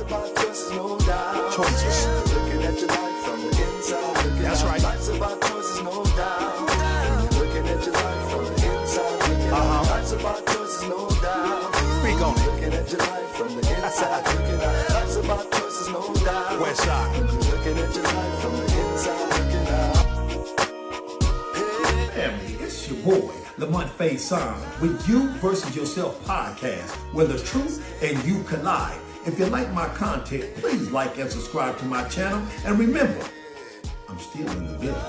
about choices, no doubt. Choices. Looking at your life from the inside. That's right. Life's about choices, no doubt. Looking at your life from the inside. Life's about choices, no doubt. Speak on it. Looking at your life from the inside. Life's about choices, no doubt. West side. Looking at your life from the inside. Looking out. Family, it's your boy, Lamont Faison, with You Versus Yourself podcast, where the truth and you collide. If you like my content, please like and subscribe to my channel. And remember, I'm still in the building.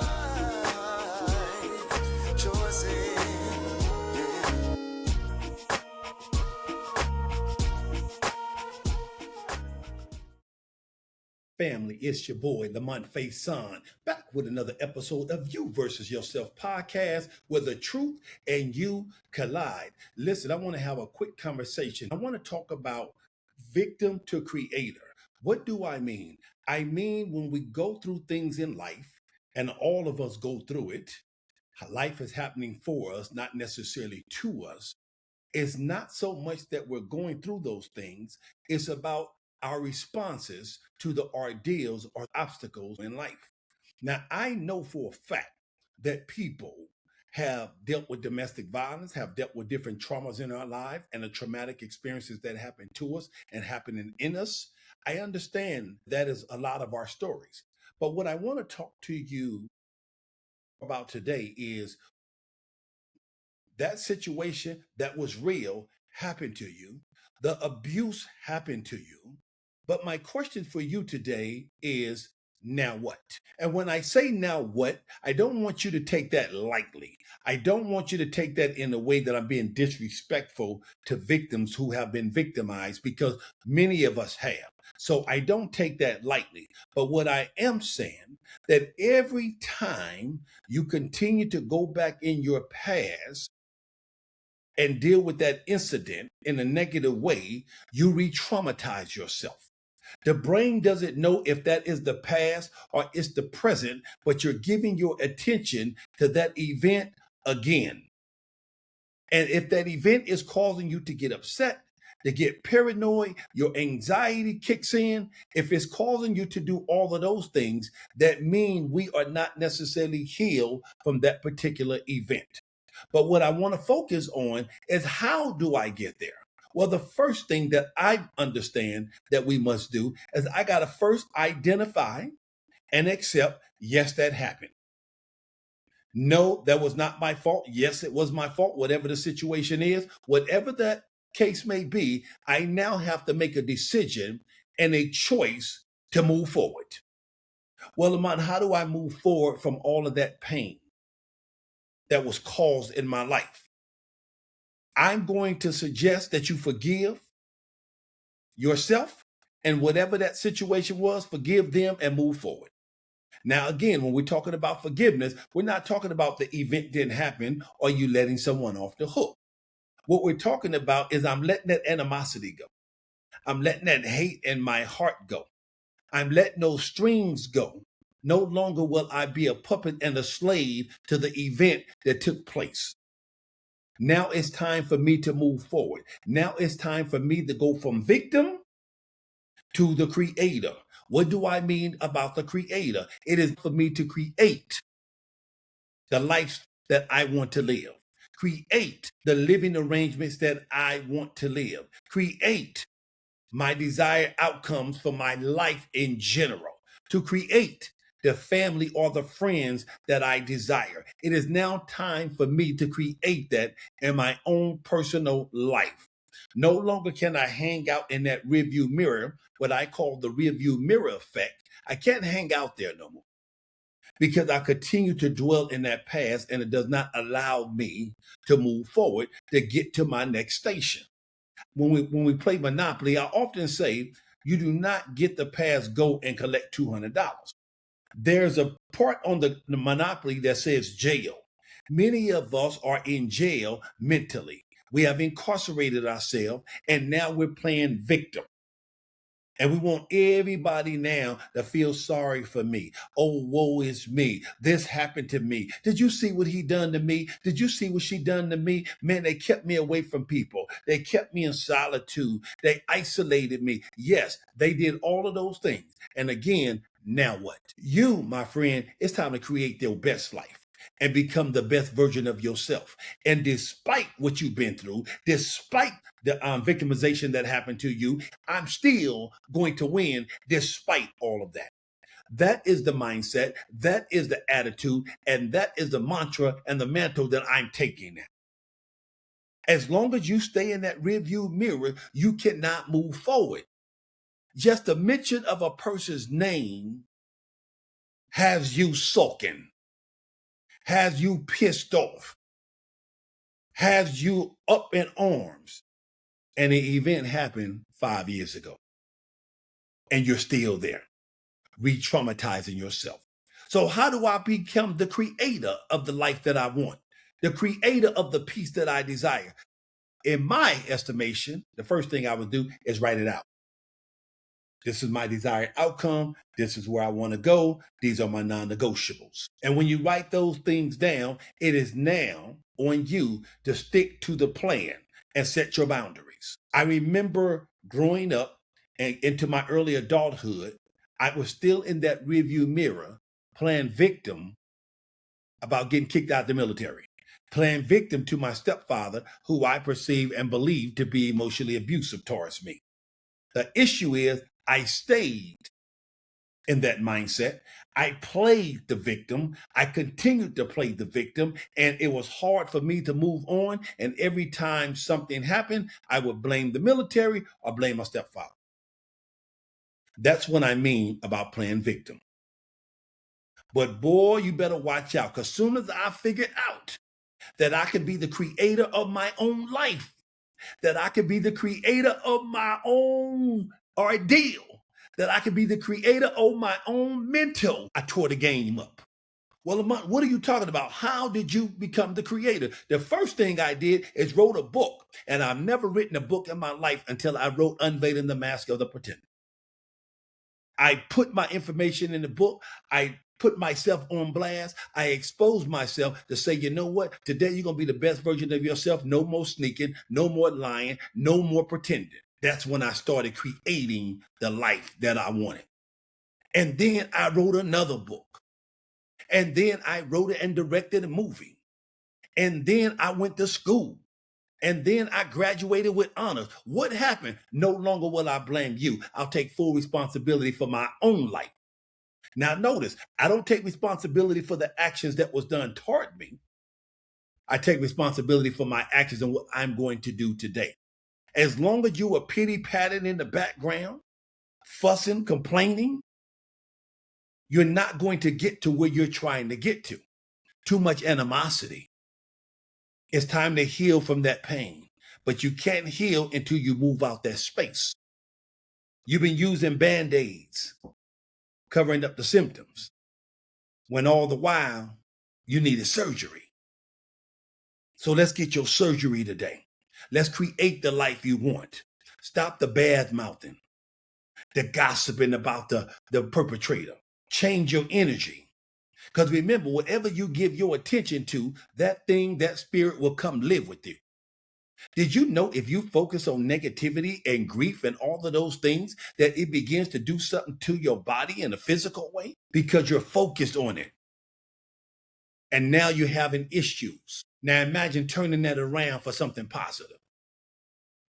Family, it's your boy, Lamont Faison, back with another episode of You Versus Yourself podcast, where the truth and you collide. Listen, I want to have a quick conversation. I want to talk about victim to creator. What do I mean? I mean, when we go through things in life, and all of us go through it, life is happening for us, not necessarily to us. It's not so much that we're going through those things. It's about our responses to the ordeals or obstacles in life. Now, I know for a fact that people have dealt with domestic violence, have dealt with different traumas in our life and the traumatic experiences that happen to us and happening in us. I understand that is a lot of our stories. But what I want to talk to you about today is that situation that was real happened to you. The abuse happened to you. But my question for you today is, now what? And when I say now what, I don't want you to take that lightly. I don't want you to take that in a way that I'm being disrespectful to victims who have been victimized, because many of us have. So I don't take that lightly. But what I am saying, that every time you continue to go back in your past and deal with that incident in a negative way, you re-traumatize yourself. The brain doesn't know if that is the past or it's the present, but you're giving your attention to that event again. And if that event is causing you to get upset, to get paranoid, your anxiety kicks in. If it's causing you to do all of those things, that means we are not necessarily healed from that particular event. But what I want to focus on is, how do I get there? Well, the first thing that I understand that we must do is I got to first identify and accept, yes, that happened. No, that was not my fault. Yes, it was my fault. Whatever the situation is, whatever that case may be, I now have to make a decision and a choice to move forward. Well, Lamont, how do I move forward from all of that pain that was caused in my life? I'm going to suggest that you forgive yourself and whatever that situation was, forgive them and move forward. Now, again, when we're talking about forgiveness, we're not talking about the event didn't happen or you letting someone off the hook. What we're talking about is I'm letting that animosity go. I'm letting that hate in my heart go. I'm letting those strings go. No longer will I be a puppet and a slave to the event that took place. Now it's time for me to move forward. Now it's time for me to go from victim to the creator. What do I mean about the creator? It is for me to create the life that I want to live. Create the living arrangements that I want to live. Create my desired outcomes for my life in general. To create the family or the friends that I desire. It is now time for me to create that in my own personal life. No longer can I hang out in that rearview mirror, what I call the rearview mirror effect. I can't hang out there no more because I continue to dwell in that past, and it does not allow me to move forward to get to my next station. When we play Monopoly, I often say, you do not get the pass, go and collect $200. There's a part on the Monopoly that says jail. Many of us are in jail mentally. We have incarcerated ourselves, and now we're playing victim. And we want everybody now to feel sorry for me. Oh, woe is me. This happened to me. Did you see what he done to me? Did you see what she done to me? Man, they kept me away from people. They kept me in solitude. They isolated me. Yes, they did all of those things. And again, now what? You, my friend, it's time to create your best life and become the best version of yourself. And despite what you've been through, despite the victimization that happened to you, I'm still going to win despite all of that. That is the mindset, that is the attitude, and that is the mantra and the mantle that I'm taking now. As long as you stay in that rearview mirror, you cannot move forward. Just the mention of a person's name has you sulking, has you pissed off, has you up in arms. And the event happened 5 years ago. And you're still there, re-traumatizing yourself. So how do I become the creator of the life that I want? The creator of the peace that I desire? In my estimation, the first thing I would do is write it out. This is my desired outcome. This is where I want to go. These are my non-negotiables. And when you write those things down, it is now on you to stick to the plan and set your boundaries. I remember growing up and into my early adulthood, I was still in that rearview mirror playing victim about getting kicked out of the military, playing victim to my stepfather, who I perceived and believed to be emotionally abusive towards me. The issue is I stayed in that mindset. I played the victim. I continued to play the victim, and it was hard for me to move on. And every time something happened, I would blame the military or blame my stepfather. That's what I mean about playing victim. But boy, you better watch out, because soon as I figured out that I could be the creator of my own life, that I could be the creator of my own ordeal, that I could be the creator of my own mental, I tore the game up. Well, Lamont, what are you talking about? How did you become the creator? The first thing I did is wrote a book, and I've never written a book in my life until I wrote Unveiling the Mask of the Pretender. I put my information in the book. I put myself on blast. I exposed myself to say, you know what? Today you're going to be the best version of yourself. No more sneaking, no more lying, no more pretending. That's when I started creating the life that I wanted. And then I wrote another book. And then I wrote it and directed a movie. And then I went to school. And then I graduated with honors. What happened? No longer will I blame you. I'll take full responsibility for my own life. Now notice, I don't take responsibility for the actions that was done toward me. I take responsibility for my actions and what I'm going to do today. As long as you are pity-patting in the background, fussing, complaining, you're not going to get to where you're trying to get to. Too much animosity. It's time to heal from that pain, but you can't heal until you move out that space. You've been using Band-Aids, covering up the symptoms, when all the while you needed surgery. So let's get your surgery today. Let's create the life you want. Stop the bad mouthing, the gossiping about the perpetrator. Change your energy. Because remember, whatever you give your attention to, that thing, that spirit will come live with you. Did you know if you focus on negativity and grief and all of those things, that it begins to do something to your body in a physical way? Because you're focused on it. And now you're having issues. Now imagine turning that around for something positive.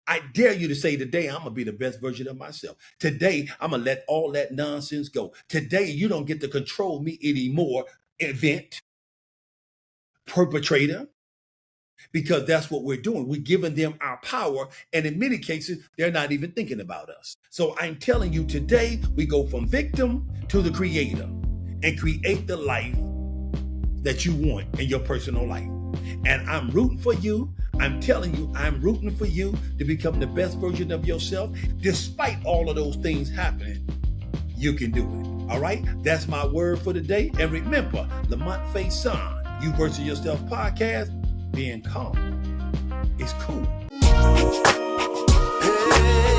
I dare you to say, today, I'm going to be the best version of myself. Today, I'm going to let all that nonsense go. Today, you don't get to control me anymore, event, perpetrator, because that's what we're doing. We're giving them our power, and in many cases, they're not even thinking about us. So I'm telling you, today, we go from victim to the creator and create the life that you want in your personal life. And I'm rooting for you. I'm telling you, I'm rooting for you to become the best version of yourself. Despite all of those things happening, you can do it. All right? That's my word for today. And remember, Lamont Faison, You Versus Yourself podcast, being calm is cool. Hey.